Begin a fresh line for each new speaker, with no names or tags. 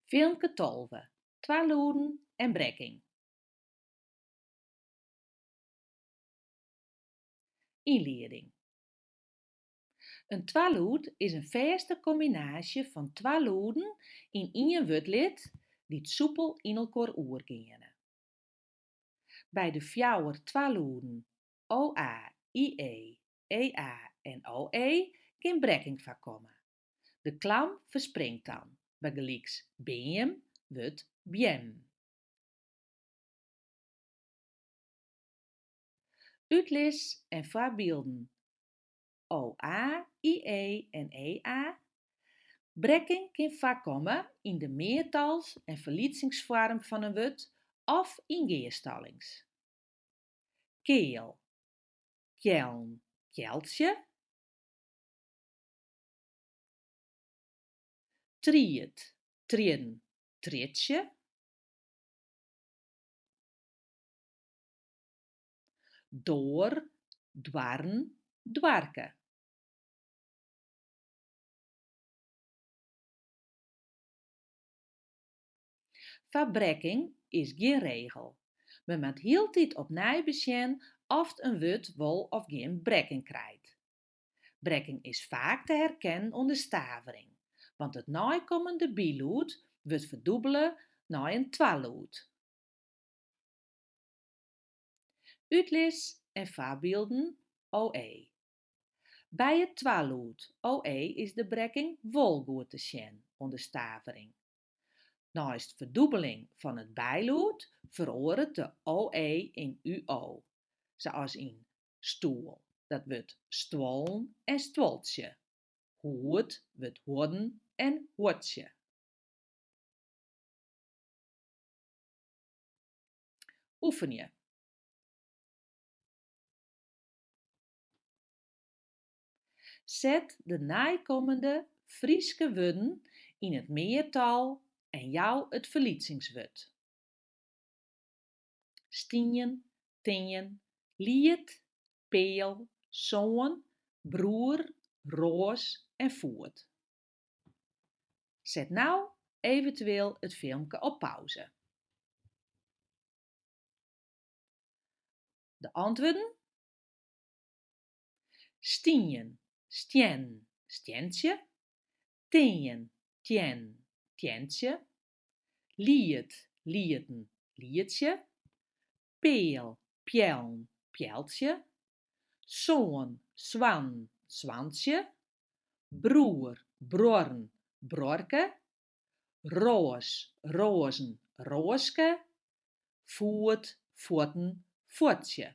Filmke Tolve, Twa lûden en brekking. Ynlieding. Een twaluud is een fêste kombinaasje fan twa lûden yn ien wurdlid dy't soepel yn elkoar oergeane. By de fjouwer twaluden OA, IE, EA en OE kin brekking foarkomme. De klam verspringt dan, begeliks beam wurdt biem. Utlis en foarbylden OA, IE en EA. Brekking kin foarkomme yn de meertals- en ferlietsingfoarm fan in wurd of yn gearstallings. Keel, kjeln, kjeltsje. Tried, trien, tritsje. Door, dwarren, doarke. Foar brekking is gjin regel. Men moat hieltyd opnij besjen oft in wurd wol of gjin brekking krijt. Brekking is faak te herkennen oan de stavering, want it neikomende bylûd wurdt ferdoebele nei in twaluud. Utlis en foarbylden OE. By it twaluud OE is de brekking wol goed te sjen oan de stavering. Neist ferdoebeling fan it bylûd feroaret de OE in UO, saas yn stoel. Dat wurdt stuollen en stuoltsje. Hoed wurdt huodden en huodsje. Oefenje. Set de nijkommende Fryske wurden yn it meertal en jou it ferlietsingwurd. Stien, tinjen, lied, peel, soan, broer, roas en voet. Set nou eventueel it filmke op pauze. De antwoorden? Stien, stjen, stjentsje. Tinjen, tjen, tjentsje. Lied, lieten, lietsje. Peel, pjeln, pjeltsje. Soan, swan, swansje. Broer, brorren, brorke. Roos, rozen, rooske. Voet, voeten, voetsje.